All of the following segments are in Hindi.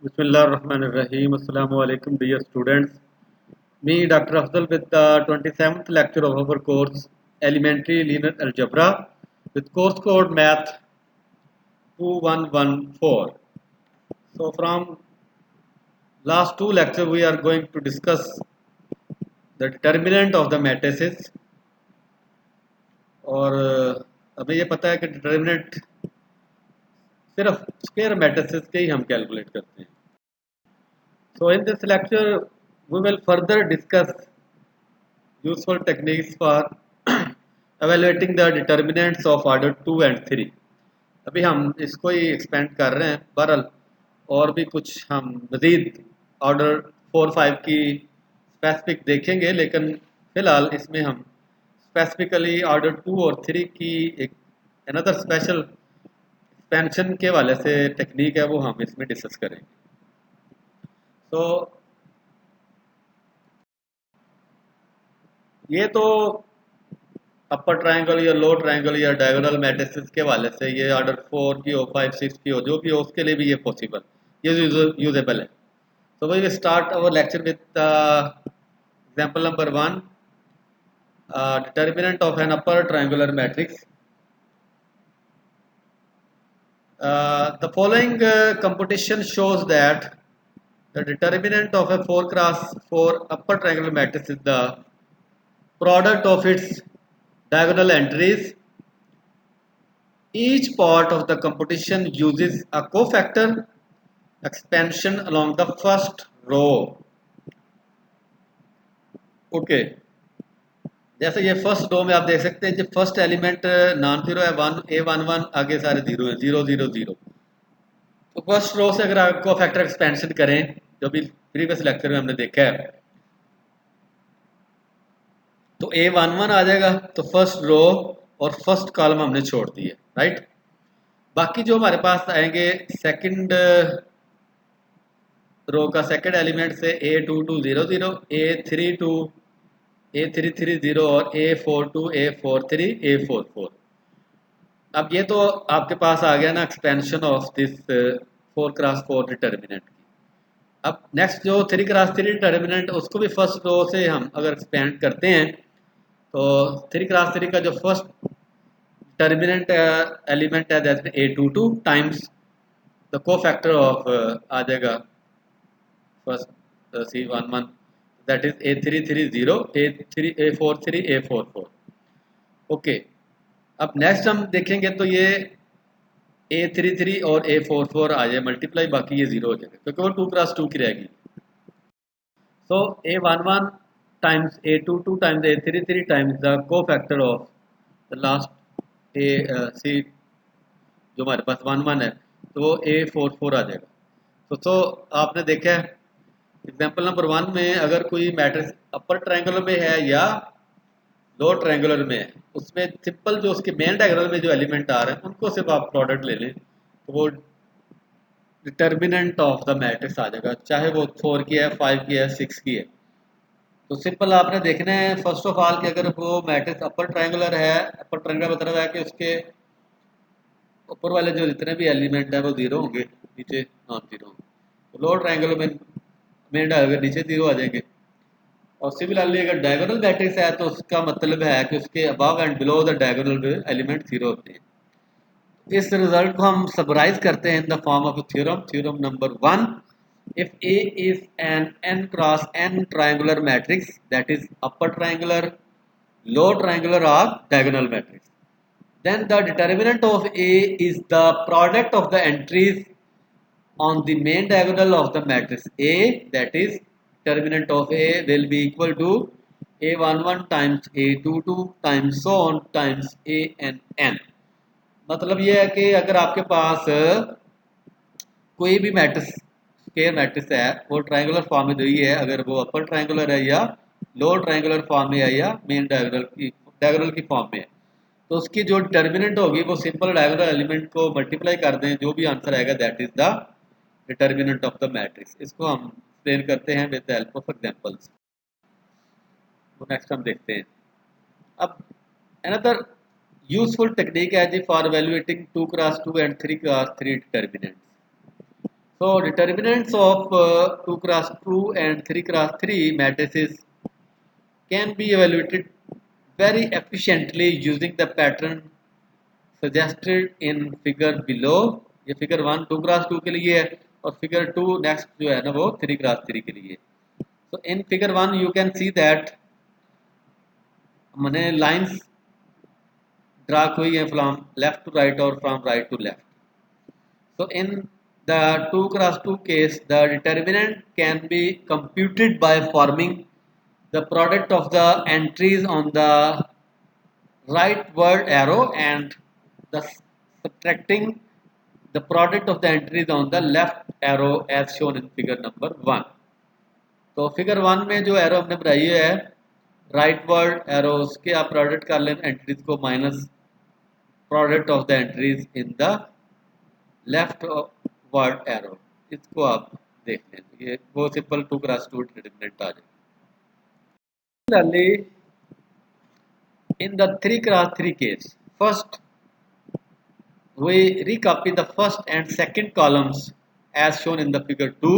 Bismillahirrahmanirrahim. Assalamu alaikum, dear students. Me, Dr. Afzal, with the 27th lecture of our course, Elementary Linear Algebra, with course code Math 2114. So, from last two lectures, we are going to discuss the determinant of the matrices. और हमें ये पता है कि डिटर्मिनेंट सिर्फ स्क्वायर मैट्रिसेस के ही हम कैलकुलेट करते हैं. So, in this lecture, we will further discuss useful techniques for evaluating the determinants of order 2 and 3. अभी हम इसको ही एक्सपेंड कर रहे हैं. बहरहाल और भी कुछ हम मज़ीद ऑर्डर 4-5 की स्पेसिफिक देखेंगे, लेकिन फ़िलहाल इसमें हम स्पेसिफिकली ऑर्डर 2 और 3 की एक अनदर स्पेशल एक्सपेंशन के वाले से टेक्निक है, वो हम इसमें डिस्कस करेंगे. तो ये तो अपर ट्रायंगल या लो ट्रायंगल या डायगोनल मैट्रिसेस के वाले से ये ऑर्डर 4 की हो, 5, 6 की हो, जो भी हो उसके लिए भी ये पॉसिबल, ये यूजेबल है. So we will start our lecture with example number 1, determinant of an upper triangular matrix. The following computation shows that the determinant of a 4 cross 4 upper triangular matrix is the product of its diagonal entries. Each part of the computation uses a cofactor expansion along the first row. Okay. जैसे ये फर्स्ट रो में आप देख सकते हैं, जो फर्स्ट एलिमेंट नॉन जीरो है 1 A11, आगे सारे जीरो है, 0 0 0. तो फर्स्ट रो से अगर आपको फैक्टर एक्सपेंशन करें, जो भी प्रीवियस लेक्चर में हमने देखा है, तो A11 आ जाएगा. तो फर्स्ट रो और फर्स्ट कॉलम हमने छोड़ दिए, राइट. बाकी जो हमारे पास आएंगे सेकंड रो का सेकंड एलिमेंट से A22 0 0, A32 A330 और A42 A43 A44. अब ये तो आपके पास आ गया ना expansion of this 4 cross 4 determinant की. अब नेक्स्ट जो 3 क्रॉस 3 डिटर्मिनेंट, उसको भी फर्स्ट रो से हम अगर एक्सपेंड करते हैं, तो 3 क्रॉस 3 का जो फर्स्ट डिटर्मिनेंट एलिमेंट है that is A22 times the cofactor of आ जाएगा first C11, that is A330 A43 A44. Okay. अब नेक्स्ट हम देखेंगे तो ये A33 और A44 आ जाए मल्टीप्लाई, बाकी ये 0 हो जाएगा क्योंकि वो 2 क्रॉस 2 की रहेगी. So A11 times A22 times A33 times the cofactor of the last A C जो हमारे पास 1 1 है, तो वो A44 आ जाएगा. तो आपने देखा है एग्जाम्पल नंबर 1 में, अगर कोई मैट्रिक्स अपर ट्रायंगुलर में है या लो ट्रायंगुलर में है, उसमें सिंपल जो उसके मेन डायगोनल में जो एलिमेंट आ रहे हैं उनको सिर्फ आप प्रोडक्ट ले लें, तो वो डिटर्मिनेंट ऑफ द मैट्रिक्स आ जाएगा, चाहे वो 4 की है, 5 की है, 6 की है. तो सिंपल आपने देखना है फर्स्ट ऑफ ऑल कि अगर वो मैट्रिक्स अपर ट्रायंगुलर है, अपर ट्रायंगुलर मतलब है कि उसके ऊपर वाले जो जितने भी एलिमेंट है वो 0 होंगे, नीचे नॉन जीरो होंगे. तो लो ट्रायंगुलर में मेन डायगोनल नीचे 0 आ जाएंगे. और सिमिलरली अगर डायगोनल मैट्रिक्स है तो उसका मतलब है कि उसके above and below the diagonal element 0 होते हैं. इस रिजल्ट को हम समराइज करते हैं in the form of theorem number 1. if A is an n cross n triangular matrix, that is upper triangular, low triangular or diagonal matrix, then the determinant of A is the product of the entries on the main diagonal of the matrix A, that is determinant of A will be equal to A11 times A22 times so on times A n n. मतलब ये है कि अगर आपके पास कोई भी मैट्रिक्स स्क्वायर मैट्रिक्स है, वो ट्रायंगुलर फॉर्म में दी है, अगर वो अपर ट्रायंगुलर है या लोअर ट्रायंगुलर फॉर्म में है या मेन डायगोनल की फॉर्म में है, तो उसकी जो डिटर्मिनेंट होगी वो सिंपल डायगोनल एलिमेंट को मल्टीप्लाई कर दें, जो भी आंसर आएगा that is the determinant of the matrix. इसको हम एक्सप्लेन करते हैं with the help of examples. तो नेक्स्ट हम देखते हैं. अब अनदर यूजफुल टेक्निक है जी for evaluating 2 cross 2 and 3 cross 3 determinants. So determinants of 2 cross 2 and 3 cross 3 matrices can be evaluated very efficiently using the pattern suggested in figure below. ये figure 1 2 cross 2 के लिए है और figure 2 next जो है ना वो 3 cross 3 के लिए. So in figure 1 you can see that मैंने lines ड्रा हुई है फ्रॉम लेफ्ट टू राइट और from right to left. So in the 2 cross 2 case, the determinant can be computed by forming the product of the entries on the rightward arrow and the subtracting the product of the entries on the left arrow as shown in figure number 1. तो फिगर 1 में जो एरो हमने बनाई है राइटवर्ड एरो उसके आप प्रोडक्ट कर लें एंट्रीज को minus product of the entries in the left word arrow. इसको आप देख लें ये वो सिंपल 2 cross 2 डिटरमिनेंट आ जाए. Similarly, in the 3 cross 3 case, first we recopy the first and second columns as shown in the figure 2.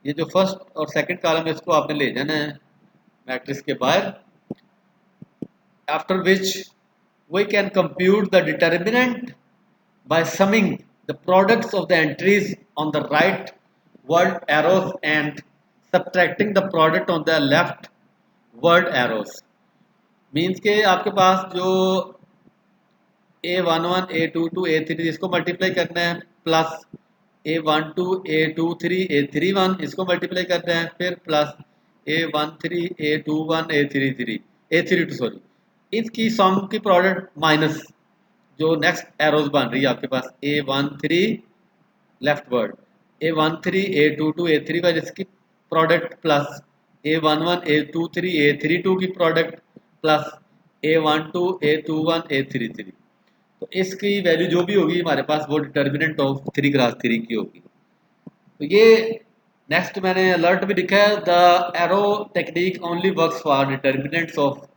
ये जो फर्स्ट और सेकंड कॉलम है इसको आपने ले जाना है मैट्रिक्स के बाहर. After which we can compute the determinant by summing the products of the entries on the right word arrows and subtracting the product on the left word arrows. Means के आपके पास जो A11 A22 A3 इसको मल्टीप्लाई करना है प्लस A12 A23 A31 इसको मल्टीप्लाई करना है फिर plus A13 A21 A32 sorry इसकी सम की प्रोडक्ट माइनस जो नेक्स्ट एरोज बन रही है आपके पास A13 left word A13 A22 A31 इसकी product plus A11 A23 A32 की product plus A12 A21 A33. तो इसकी वैल्यू जो भी होगी हमारे पास वो डिटर्मिनेंट ऑफ 3 cross 3 की होगी. तो ये नेक्स्ट मैंने अलर्ट भी लिखा है the arrow technique only works for determinants of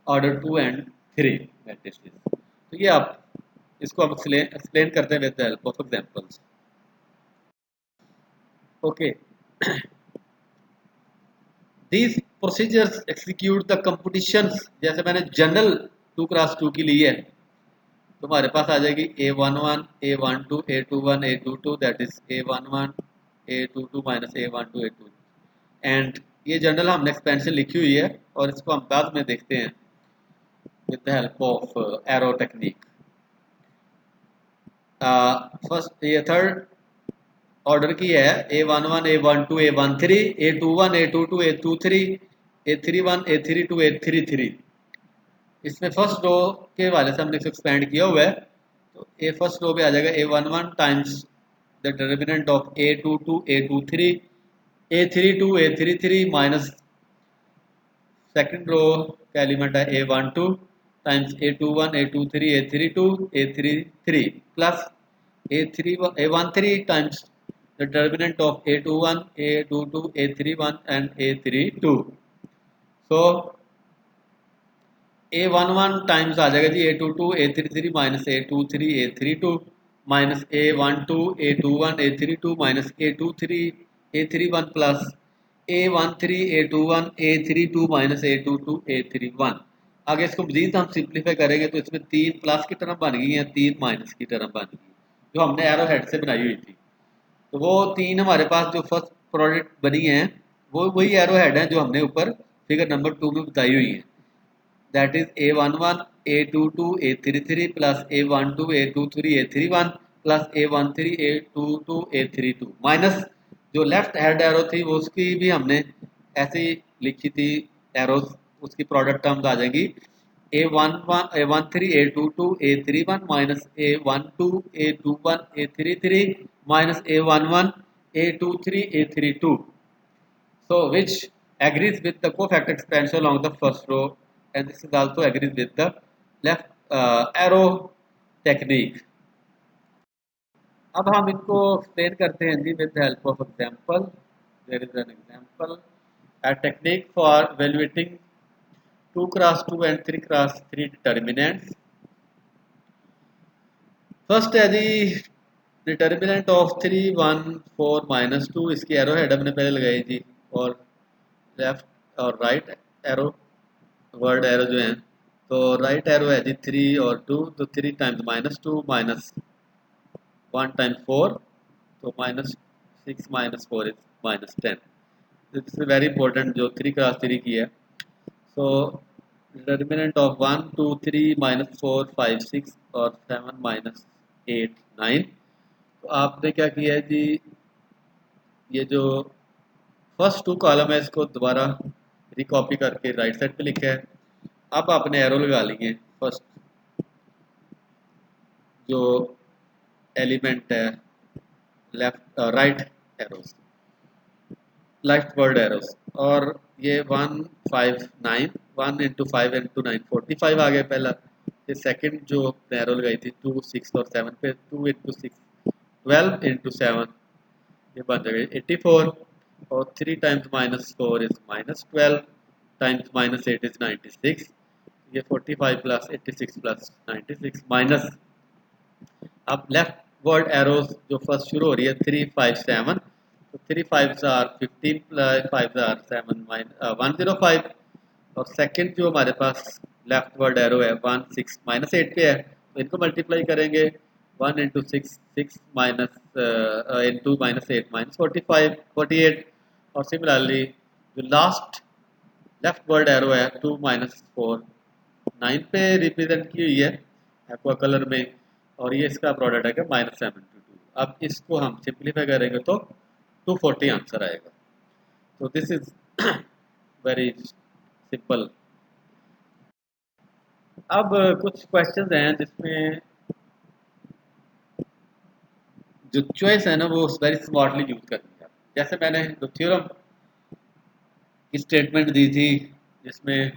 order 2 and 3 matrices. तो ये आप इसको आप एक्सप्लेन करते हैं with the help of examples. Okay these procedures execute the competitions. जैसे मैंने जनरल 2 cross 2 की ली है तो हमारे पास आ जाएगी A11 A12 A21 A22 that is A11 A22 minus A12 A22 and ये जनरल हमने एक्सपेंशन लिखी हुई है और इसको हम बाद में देखते हैं with the help of arrow technique. First ये थर्ड ऑर्डर की है A11 A12 A13 A21 A22 A23 A31 A32 A33. इसमें फर्स्ट रो के हवाले से हमने एक्सपेंड किया हुआ है तो ए फर्स्ट रो पे आ जाएगा A11 times the determinant of A22 A23 A32 A33 minus second row का एलिमेंट है A12 times A21 A23 A32 A33 plus A13 times the determinant of A21 A22 A31 and A32. So A11 times आ जाएगा जी A22 A33 minus A23 A32 minus A12 A21 A32 minus A23 A31 plus A13 A21 A32 minus A22 A31. आगे इसको मजीद हम सिंप्लीफाई करेंगे तो इसमें 3 प्लस की टर्म बन गई हैं 3 माइनस की टर्म बन गई जो हमने एरो हेड से बनाई हुई थी. तो वो 3 हमारे पास जो फर्स्ट प्रोडक्ट बनी है वो वही एरो हेड है जो हमने ऊपर फिगर नंबर 2 में बताई हुई है. That is A11 A22 A33 plus A12 A23 A31 plus A13 A22 A32 minus जो लेफ्ट हेड एरो थी वो उसकी भी हमने ऐसे ही लिखी थी एरोस उसकी प्रोडक्ट टर्म्स आ जाएंगी A11 A13 A22 A31 minus A12 A21 A33 minus A11 A23 A32. So which agrees with the cofactor expansion along the first row and this is also agrees with the left arrow technique. अब हम इनको एक्सप्लेन करते हैं जी with the help of example. There is an example a technique for evaluating 2 cross 2 and 3 cross 3 determinants. First है जी डिटर्मिनेंट ऑफ 3 1 4 माइनस 2, इसकी एरो हेड हमने पहले लगाई थी, और लेफ्ट और राइट एरो, वर्ड एरो जो है, तो राइट एरो है जी 3 और 2, तो 3 टाइम्स माइनस 2 माइनस 1 टाइम्स 4, तो minus 6 minus 4 is minus 10। This is very important जो 3 क्रॉस 3 की है। सो डिटर्मिनेंट ऑफ 1 2 3 माइनस 4 5 6 और 7 माइनस 8 9। तो आपने क्या किया है जी, ये जो फर्स्ट टू कॉलम है इसको दोबारा रिकॉपी करके राइट साइड पे लिखा है। अब आपने एरो लगा लिए फर्स्ट जो एलिमेंट है, left right arrows, left word arrows, और ये 1 5 9, 1 इंटू 5 इंटू 9 45 आ गया पहला। ये सेकंड जो एरो लगाई थी 2 6 और 7 पे, 2 इंटू 6 12 इंटू 7, ये बन जाएगा 84, और 3 times minus 4 is minus 12 times minus 8 is 96। ये 45 प्लस 86 प्लस 96 माइनस, अब लेफ्ट वर्ड एरोज जो फर्स्ट शुरू हो रही है 3 5 7, तो 3 5 आर 15 प्लस 5 आर 7 105, और सेकंड जो हमारे पास लेफ्ट वर्ड एरो है 1 6 माइनस 8 पे है, तो इनको मल्टीप्लाई करेंगे 1 into 6 6 minus into minus 8 minus 45 48, और सिमिलरली जो लास्ट लेफ्ट वर्ड एरो है 2 माइनस 4 9 पे रिप्रेजेंट की हुई है एक्वा कलर में, और ये इसका प्रोडक्ट है कि माइनस 72। अब इसको हम सिंप्लीफाई करेंगे तो 240 आंसर आएगा। तो दिस इज वेरी सिंपल। अब कुछ क्वेश्चंस हैं जिसमें जो चॉइस है ना वो वेरी स्मार्टली यूज करनी है। जैसे मैंने जो थ्योरम की स्टेटमेंट दी थी जिसमें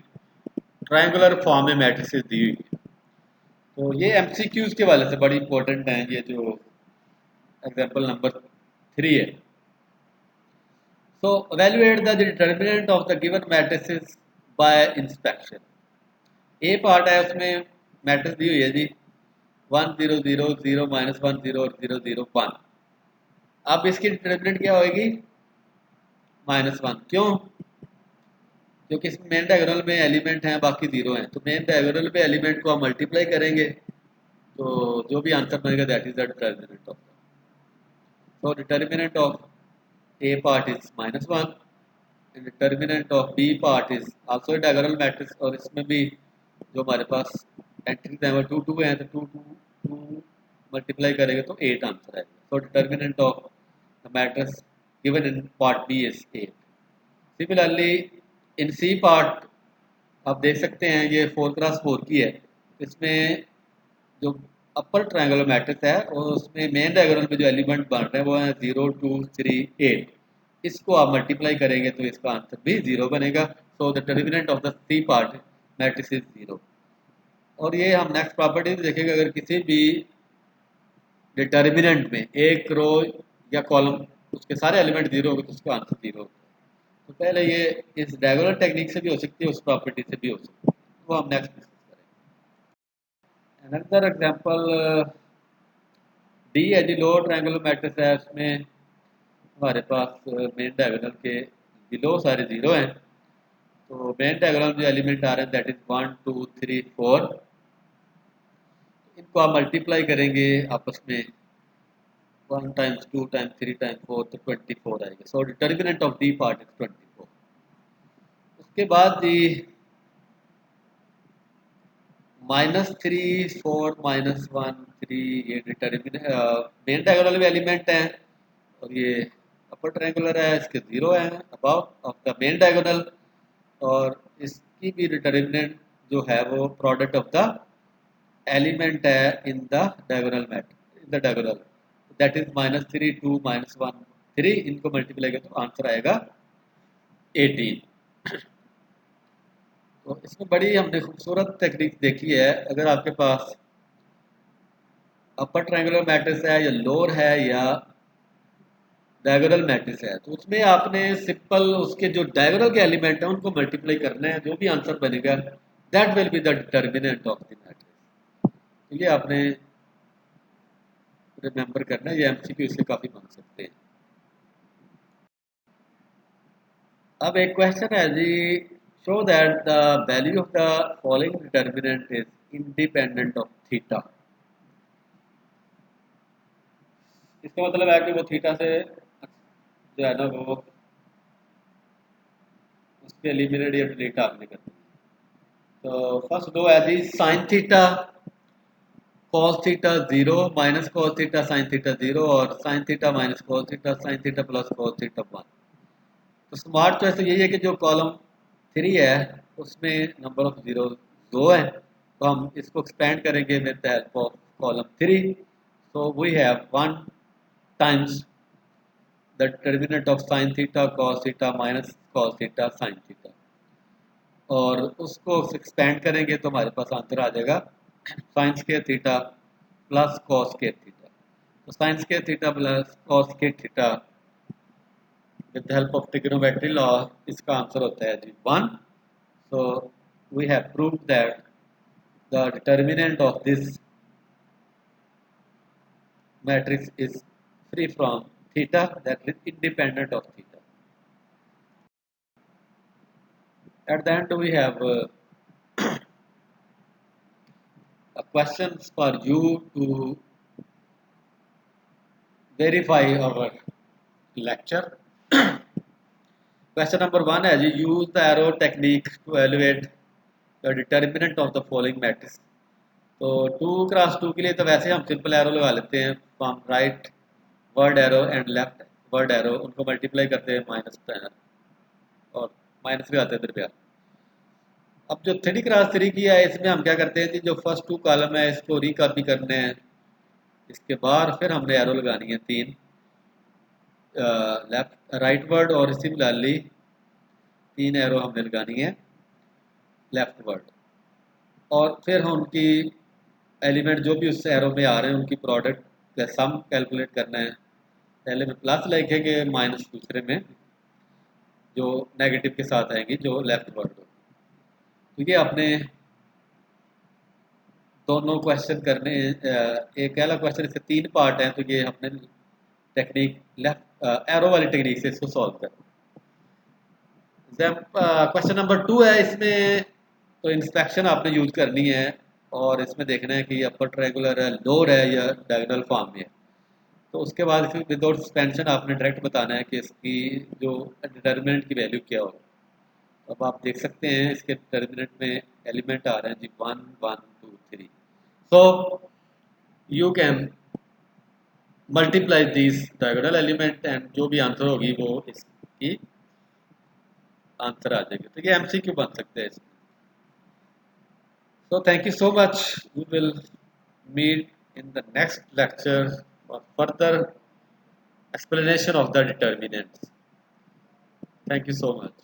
ट्रायंगुलर फॉर्म में मैट्रिसेस दी हुई है, तो ये एमसीक्यूज के वाले से बड़ी इंपॉर्टेंट है। ये जो एग्जांपल नंबर 3 है, so evaluate the determinant of the given matrices by inspection। A part है उसमें मैट्रिक्स दी हुई है जी 1 0 0 0 माइनस 1 0 और 0 0 1। अब इसकी डिटर्मिनेंट क्या होगी, माइनस 1। क्यों? क्योंकि इसमें मेन डायगोनल में एलिमेंट हैं बाकी जीरो हैं, तो मेन डायगोनल पे एलिमेंट को हम मल्टीप्लाई करेंगे, तो जो भी आंसर बनेगा that is the determinant of, so determinant of A part is minus 1 and determinant of B part is also a diagonal matrix, और इसमें भी जो हमारे पास एंट्रीज हैं वो 2 2 हैं, तो 2 2 2 मल्टीप्लाई करेंगे तो 8 आंसर आएगा। so determinant of the matrix given in part B is 8। Similarly in C part आप देख सकते हैं ये 4 क्रॉस 4 की है, इसमें जो अपर ट्रायंगुलर मैट्रिक्स है और उसमें मेन डायगोनल में जो एलिमेंट बन रहे हैं वो है 0 2 3 8। इसको आप मल्टीप्लाई करेंगे तो इसका आंसर भी 0 बनेगा। So the determinant of the C part matrix is 0। और ये हम नेक्स्ट प्रॉपर्टी देखेंगे, अगर किसी भी डिटर्मिनेंट में एक रो या कॉलम उसके सारे एलिमेंट 0 होंगे तो उसका आंसर 0 होगा। तो पहले ये इस डायगोनल टेक्निक से भी हो सकती है, उस प्रॉपर्टी से भी हो सकती है, वो हम नेक्स्ट डिस्कस करेंगे। अनदर एग्जांपल डी है जी, लोअर ट्रायंगुलर मैट्रिक्स है, उसमें हमारे पास मेन डायगोनल के बिलो सारे जीरो हैं, तो मेन डायगोनल जो एलिमेंट आ रहे हैं दैट इज 1 2 3 4, इनको आप मल्टीप्लाई करेंगे आपस में 1 टाइम्स 2 टाइम्स 3 टाइम्स 4, तो 24 आएगा। So determinant of D part is 24। उसके बाद जी माइनस 3 4 माइनस 1 3, ये डिटर्मिनेंट मेन डायगोनल भी एलिमेंट हैं, और ये अपर ट्रायंगुलर है, इसके 0 है above of the main diagonal, और इसकी भी डिटर्मिनेंट जो है वो प्रोडक्ट ऑफ द एलिमेंट है in the diagonal matrix, in the diagonal, that is minus 3 2 minus 1 3, इनको मल्टीप्लाई करें तो आंसर आएगा 18। तो इसमें बड़ी हमने खूबसूरत टेक्निक देखी है। अगर आपके पास अपर ट्रायंगुलर मैट्रिक्स है या लोअर है या डायगोनल मैट्रिक्स है, तो उसमें आपने सिंपल उसके जो डायगोनल के एलिमेंट है उनको मल्टीप्लाई करना है, जो भी आंसर बनेगा that will be the determinant of the matrix. तो ये आपने रिमेंबर करना है, ये एमसीक्यू इससे काफ़ी बन सकते हैं। अब एक क्वेश्चन है जी, show that the value of the following determinant is independent of theta. इसका मतलब है कि वो थीटा से जो है ना वो उसके एलिमिनेट या डिलीट आपने करना है। तो फर्स्ट दो है जी, sine theta cos theta zero minus cos theta sine theta zero, और sine theta minus cos theta sine theta plus cos theta one. तो स्मार्ट चॉइस तो यही है कि जो कॉलम थ्री है उसमें नंबर ऑफ जीरो दो है, तो हम इसको एक्सपेंड करेंगे with the help of column three. So we have one times the determinant of sine theta cos theta minus cos theta sine theta, और उसको एक्सपेंड करेंगे तो हमारे पास आंसर आ जाएगा sine square theta plus cos square theta. तो sine square theta plus cos square theta with the help of trigonometry law, इसका आंसर होता है जी one. So we have proved that the determinant of this matrix is free from theta, that is independent of theta. At the end we have questions for you to verify our lecture. Question number one है जी, use the arrow technique to evaluate the determinant of the following matrix। तो 2x2 के लिए तो वैसे हम सिंपल एरो लगा लेते हैं, from right word arrow and left word arrow, उनको मल्टीप्लाई करते हैं माइनस और माइनस लगाते हैं फिर। अब जो 3x3 की है इसमें हम क्या करते हैं कि जो फर्स्ट टू कॉलम है इसको रिकॉपी करने हैं, इसके बाद फिर हमने एरो लगानी है तीन लेफ्ट राइट वर्ड, और सिमिलरली तीन एरो हमने लगानी है लेफ्ट वर्ड, और फिर हम उनकी एलिमेंट जो भी उस एरो में आ रहे हैं उनकी प्रोडक्ट का सम कैलकुलेट करना है। पहले में प्लस लिखेंगे, माइनस दूसरे में जो नेगेटिव के साथ आएंगी जो लेफ्ट वर्ड हो। तो ये आपने दोनों क्वेश्चन करने, एक पहला क्वेश्चन इसके तीन पार्ट हैं, तो ये हमने टेक्निक लेफ्ट एरो वाली टेक्निक से इसको सॉल्व करना। क्वेश्चन नंबर टू है, इसमें तो इंस्पेक्शन आपने यूज करनी है और इसमें देखना है कि अपर ट्रायंगुलर है, लोअर है या डायगोनल फॉर्म में है। तो उसके बाद फिर विदाउट सस्पेंशन आपने डायरेक्ट बताना है कि इसकी जो डिटर्मिनेंट की वैल्यू क्या हो। अब आप देख सकते हैं इसके डिटर्मिनेंट में एलिमेंट आ रहे हैं जी one one two three. So you can multiply this diagonal element and जो भी आंसर होगी वो इसकी आंसर आ जाएगी। तो ये एमसीक्यू बन सकते हैं। So thank you so much. We will meet in the next lecture for further explanation of the determinants. Thank you so much.